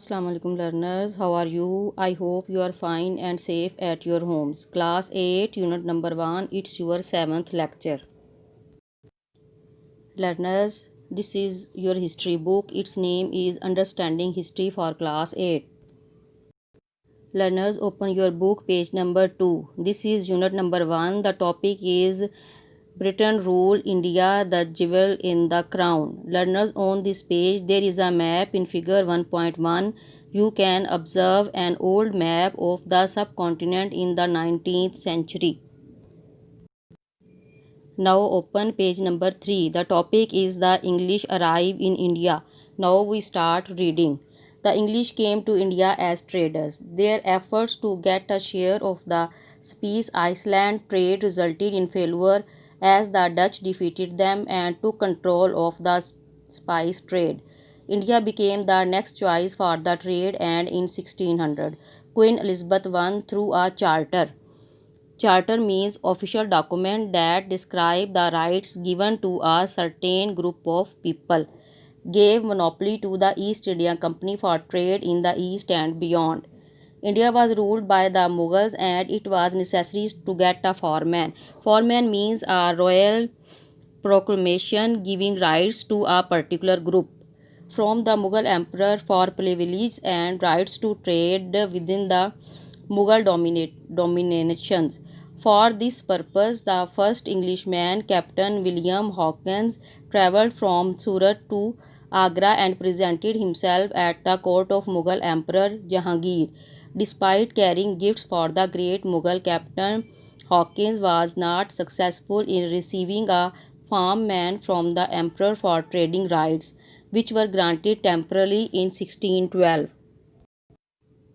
Assalamu alaikum learners, how are you? I hope you are fine and safe at your homes. Class 8, unit number 1, it's your 7th lecture. Learners, this is your history book. Its name is Understanding History for Class 8. Learners, open your book, page number 2. This is unit number 1. The topic is Britain ruled India, the jewel in the crown. Learners, on this page there is a map in figure 1.1. You can observe an old map of the subcontinent in the 19th century. Now open page number 3. The topic is the English arrive in India. Now we start reading. The English came to India as traders. Their efforts to get a share of the Spice Island trade resulted in failure as the Dutch defeated them and took control of the spice trade. India became the next choice for the trade, and in 1600 Queen Elizabeth I through a charter. Charter means official document that describe the rights given to a certain group of people. Gave monopoly to the East India Company for trade in the East and beyond. India was ruled by the Mughals and it was necessary to get a foreman. Foreman means a royal proclamation giving rights to a particular group from the Mughal emperor for privileges and rights to trade within the Mughal dominations. For this purpose, the first Englishman, Captain William Hawkins, travelled from Surat to Agra and presented himself at the court of Mughal Emperor Jahangir. Despite carrying gifts for the great Mughal captain, Hawkins was not successful in receiving a farm man from the emperor for trading rights, which were granted temporarily in 1612.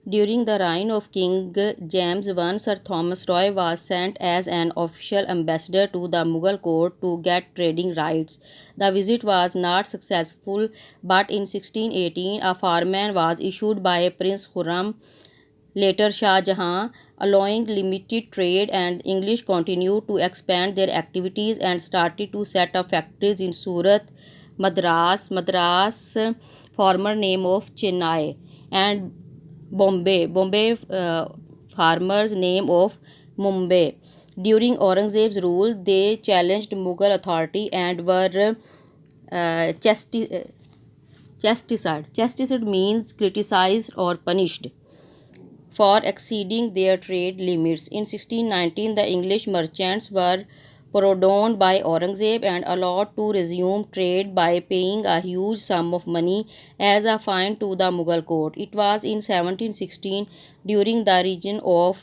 During the reign of King James I, Sir Thomas Roy was sent as an official ambassador to the Mughal court to get trading rights. The visit was not successful, but in 1618 a farman was issued by Prince Khurram, later Shah Jahan, allowing limited trade, and English continued to expand their activities and started to set up factories in Surat, Madras, former name of Chennai, and Bombay, farmers name of Mumbai. During Aurangzeb's rule, they challenged Mughal authority and were chastised. Chastised means criticized or punished for exceeding their trade limits. In 1619, the English merchants were pardoned by Aurangzeb and allowed to resume trade by paying a huge sum of money as a fine to the Mughal court. It was in 1716, during the reign of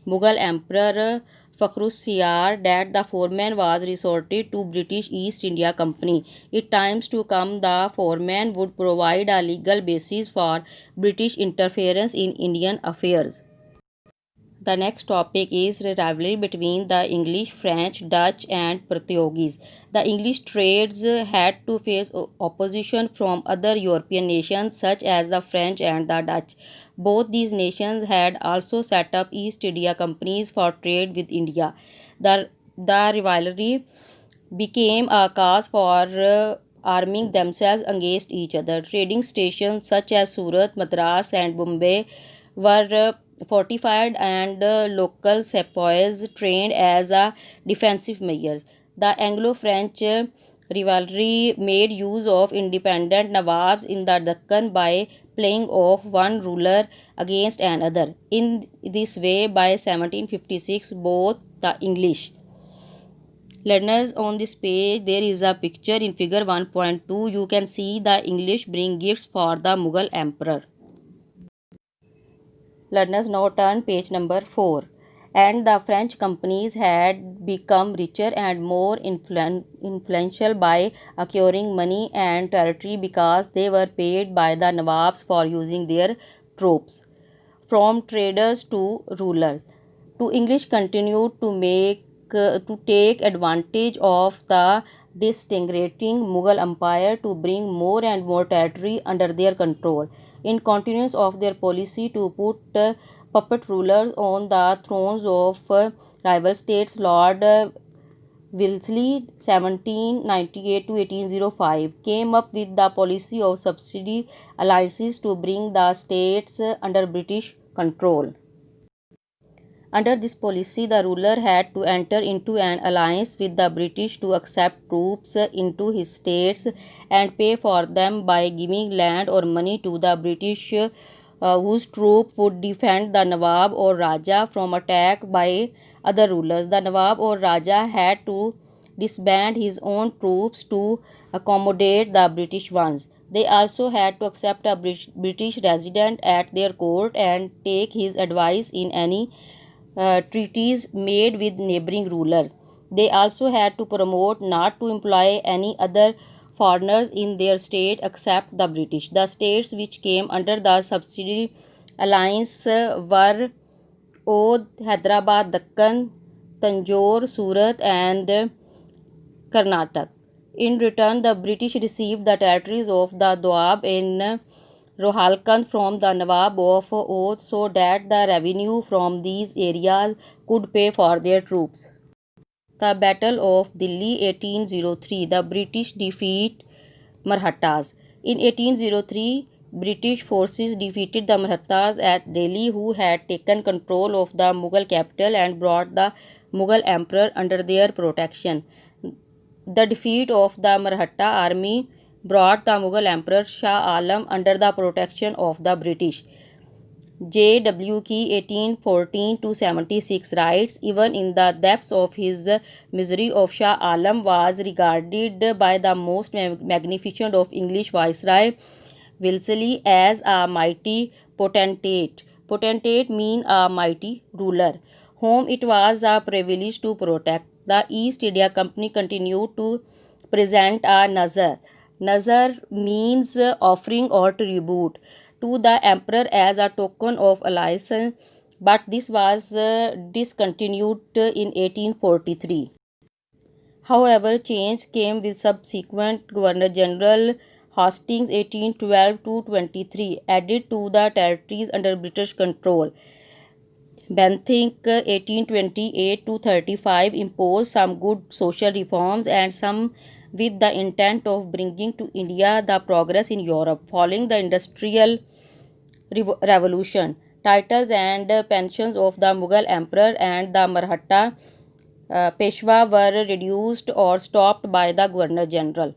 Mughal Emperor Fakhruzsiyar, that the foreman was resorted to British East India Company. In times to come, the foreman would provide a legal basis for British interference in Indian affairs. The next topic is the rivalry between the English, French, Dutch, and Portuguese. The English trades had to face opposition from other European nations such as the French and the Dutch. Both these nations had also set up East India companies for trade with India. The rivalry became a cause for arming themselves against each other. Trading stations such as Surat, Madras, and Bombay were fortified, and local sepoys trained as a defensive measures. The Anglo-French rivalry made use of independent Nawabs in the Deccan by playing off one ruler against another. In this way, by 1756, both the English learners, on this page there is a picture in figure 1.2. You can see the English bring gifts for the Mughal emperor. Learners, now turn page number 4. And the French companies had become richer and more influential by acquiring money and territory because they were paid by the Nawabs for using their troops. From traders to rulers, to English continued to take advantage of the disintegrating Mughal Empire to bring more and more territory under their control. In continuance of their policy to put puppet rulers on the thrones of rival states, Lord Wellesley 1798 to 1805 came up with the policy of subsidy alliances to bring the states under British control. Under this policy, the ruler had to enter into an alliance with the British to accept troops into his states and pay for them by giving land or money to the British, whose troop would defend the Nawab or Raja from attack by other rulers. The Nawab or Raja had to disband his own troops to accommodate the British ones. They also had to accept a British resident at their court and take his advice in any treaties made with neighboring rulers. They also had to promote not to employ any other foreigners in their state except the British. The states which came under the subsidiary alliance were Oudh, Hyderabad, Deccan, Tanjore, Surat, and Karnataka. In return, the British received the territories of the Doab in Rohalkand from the Nawab of Oudh so that the revenue from these areas could pay for their troops. The Battle of Delhi 1803. The British defeat Marathas. In 1803, British forces defeated the Marathas at Delhi, who had taken control of the Mughal capital and brought the Mughal emperor under their protection. The defeat of the Maratha army brought the Mughal emperor Shah Alam under the protection of the British. J.W. Key 1814 to 76 writes, even in the depths of his misery of Shah Alam was regarded by the most magnificent of English viceroy Wellesley as a mighty potentate. Potentate means a mighty ruler, whom it was a privilege to protect. The East India Company continued to present a nazar. Nazar means offering or tribute to the emperor as a token of alliance, but this was discontinued in 1843. However, change came with subsequent Governor General Hastings 1812 to 23 added to the territories under British control. Bentinck 1828 to 35 imposed some good social reforms and some with the intent of bringing to India the progress in Europe following the Industrial Revolution. Titles and pensions of the Mughal Emperor and the Maratha Peshwa were reduced or stopped by the Governor General.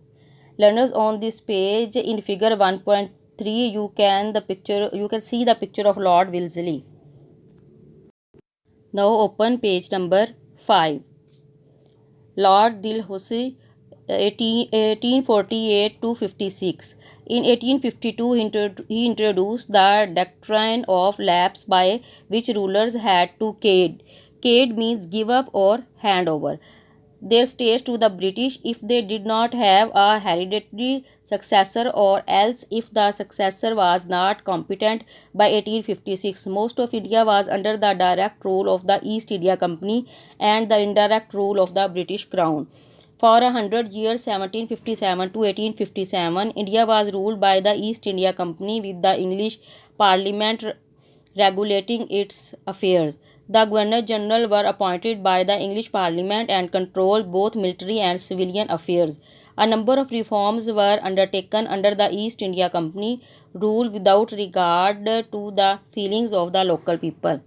Learners, on this page in figure 1.3 you can see the picture of Lord Wellesley. Now open page number 5. Lord Dalhousie 1848 to 56. In 1852, he introduced the doctrine of lapse by which rulers had to cede. Cede means give up or hand over their states to the British if they did not have a hereditary successor, or else if the successor was not competent. By 1856, most of India was under the direct rule of the East India Company and the indirect rule of the British Crown. For 100 years, 1757 to 1857, India was ruled by the East India Company with the English Parliament regulating its affairs. The Governor General were appointed by the English Parliament and controlled both military and civilian affairs. A number of reforms were undertaken under the East India Company rule without regard to the feelings of the local people.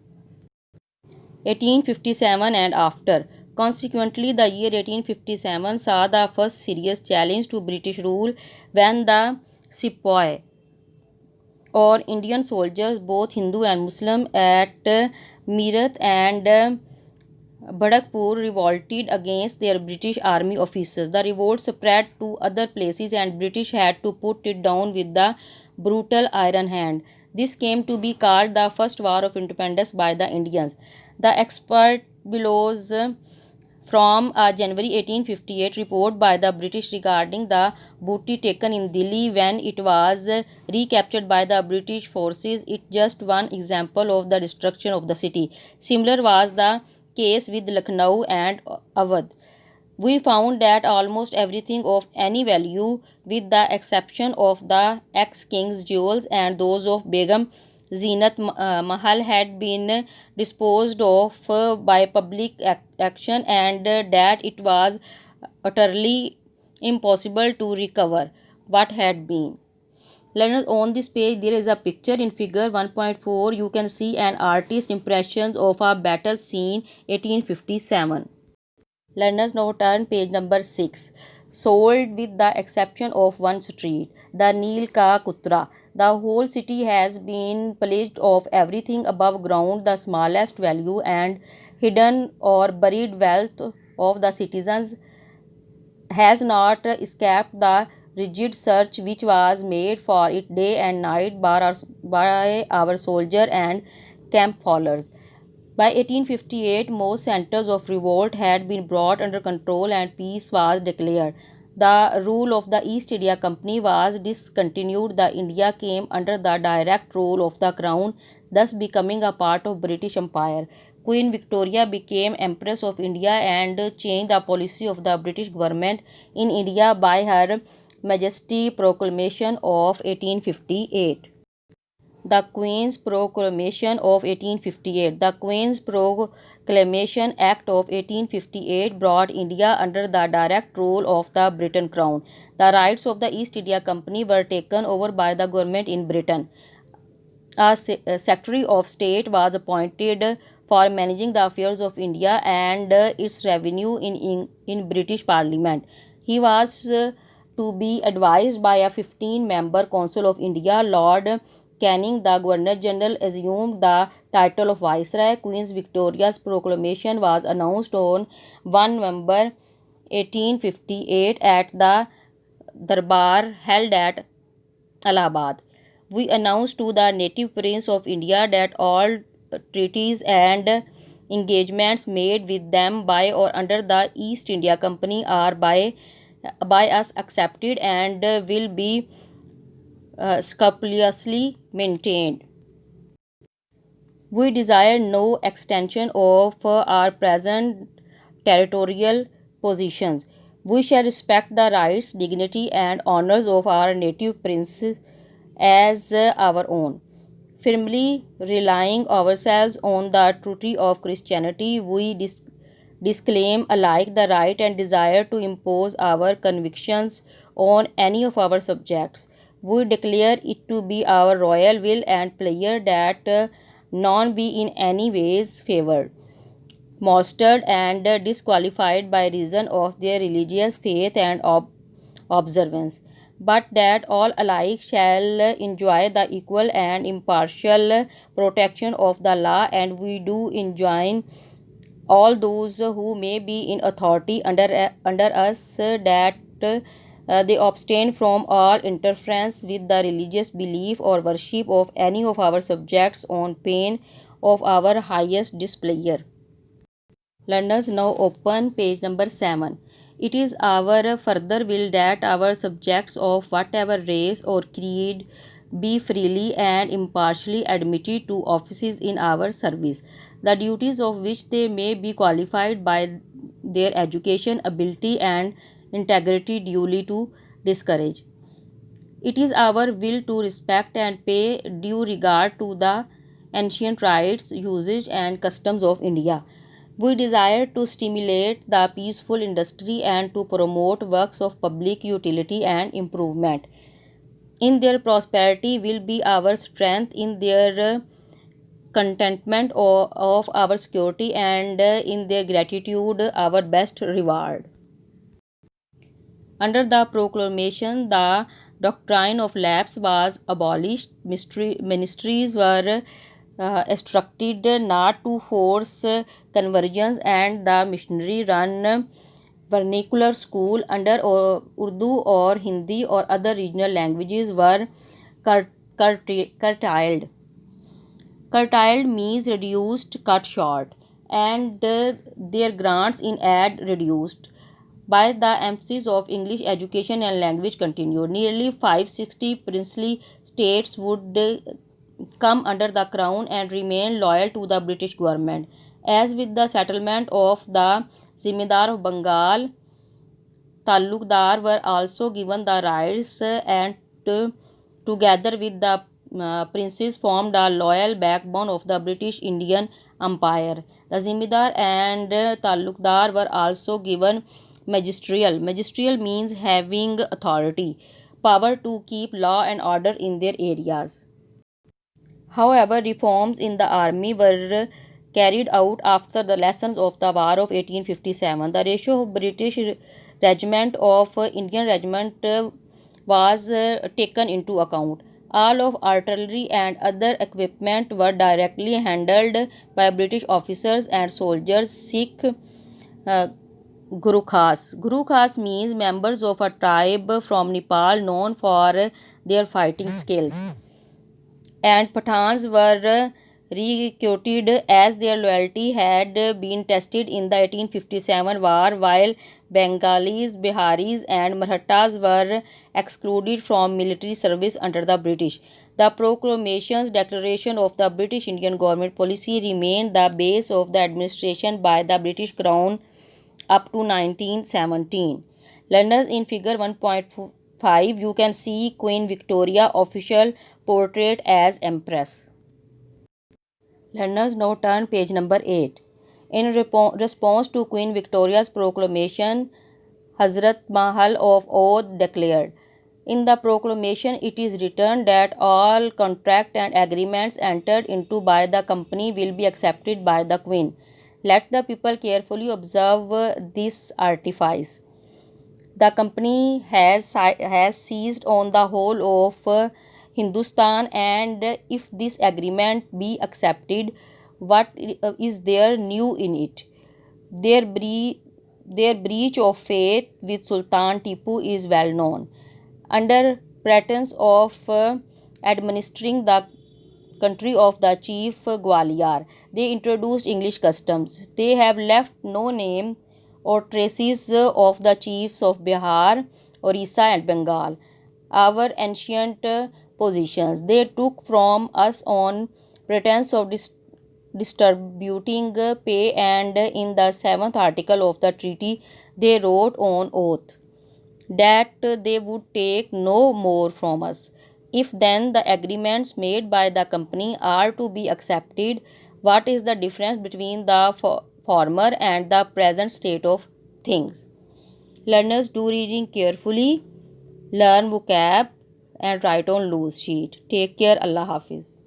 1857 and after. Consequently, the year 1857 saw the first serious challenge to British rule when the Sepoy or Indian soldiers, both Hindu and Muslim, at Meerut and Bharatpur revolted against their British army officers. The revolt spread to other places and British had to put it down with the brutal iron hand. This came to be called the First War of Independence by the Indians. The expert bellows from a January 1858 report by the British regarding the booty taken in Delhi when it was recaptured by the British forces. It just one example of the destruction of the city. Similar was the case with Lucknow and Awadh. We found that almost everything of any value, with the exception of the ex-king's jewels and those of Begum Zenat Mahal had been disposed of by public action, and that it was utterly impossible to recover what had been. Learners, on this page there is a picture in figure 1.4. You can see an artist's impressions of a battle scene 1857. Learners, now turn page number 6. Sold with the exception of one street, the Neel Ka Kutra. The whole city has been pillaged of everything above ground, the smallest value and hidden or buried wealth of the citizens has not escaped the rigid search which was made for it day and night by our soldiers and camp followers. By 1858, most centers of revolt had been brought under control and peace was declared. The rule of the East India Company was discontinued. The India came under the direct rule of the Crown, thus becoming a part of British Empire. Queen Victoria became Empress of India and changed the policy of the British government in India by Her Majesty Proclamation of 1858. The Queen's Proclamation of 1858. The Queen's Proclamation Act of 1858 brought India under the direct rule of the Britain Crown. The rights of the East India Company were taken over by the government in Britain. A Secretary of State was appointed for managing the affairs of India and its revenue in British Parliament. He was to be advised by a 15-member Council of India. Lord Canning, the Governor General, assumed the title of Viceroy. Queen Victoria's proclamation was announced on 1 November 1858 at the Darbar held at Allahabad. We announced to the native prince of India that all treaties and engagements made with them by or under the East India Company are by us accepted and will be scrupulously maintained. We desire no extension of our present territorial positions. We shall respect the rights, dignity, and honors of our native princes as our own. Firmly relying ourselves on the truth of Christianity, we disclaim alike the right and desire to impose our convictions on any of our subjects. We declare it to be our royal will and pleasure that none be in any ways favored, mastered, and disqualified by reason of their religious faith and observance, but that all alike shall enjoy the equal and impartial protection of the law, and we do enjoin all those who may be in authority under us that they abstain from all interference with the religious belief or worship of any of our subjects on pain of our highest displeasure. Learners, now open page number 7. It is our further will that our subjects of whatever race or creed be freely and impartially admitted to offices in our service, the duties of which they may be qualified by their education, ability, and integrity duly to discourage. It is our will to respect and pay due regard to the ancient rites, usage, and customs of India. We desire to stimulate the peaceful industry and to promote works of public utility and improvement. In their prosperity will be our strength, in their contentment of our security, and in their gratitude our best reward. Under the proclamation, the doctrine of lapse was abolished. Ministries were instructed not to force conversions, and the missionary run vernacular school under Urdu or Hindi or other regional languages were curtailed. Curtailed means reduced, cut short, and their grants in aid reduced. By the emphasis of English education and language continued, nearly 560 princely states would come under the crown and remain loyal to the British government. As with the settlement of the Zimindar of Bengal, Talukdar were also given the rights and together with the princes formed a loyal backbone of the British Indian Empire. The Zimidar and Talukdar were also given magisterial. Magisterial means having authority, power to keep law and order in their areas. However, reforms in the army were carried out after the lessons of the War of 1857. The ratio of British regiment of Indian regiment was taken into account. All of artillery and other equipment were directly handled by British officers and soldiers. Sikh uh, Gurukhas. Gurukhas means members of a tribe from Nepal known for their fighting skills, and Pathans were recruited as their loyalty had been tested in the 1857 war, while Bengalis, Biharis, and Marathas were excluded from military service under the British. The proclamations declaration of the British Indian government policy remained the base of the administration by the British Crown up to 1917. Learners, in figure 1.5, you can see Queen Victoria official portrait as Empress. Learners, now turn page number 8. In response to Queen Victoria's proclamation, Hazrat Mahal of Oath declared. In the proclamation, it is written that all contract and agreements entered into by the company will be accepted by the Queen. Let the people carefully observe this artifice. The company has seized on the whole of Hindustan, and if this agreement be accepted, what is there new in it? Their, their breach of faith with Sultan Tipu is well known. Under pretense of administering the country of the chief Gwalior, they introduced English customs. They have left no name or traces of the chiefs of Bihar, Orissa, and Bengal, our ancient positions. They took from us on pretense of distributing pay, and in the seventh article of the treaty, they wrote on oath that they would take no more from us. If then the agreements made by the company are to be accepted, what is the difference between the former and the present state of things? Learners, do reading carefully, learn vocab and write on loose sheet. Take care. Allah Hafiz.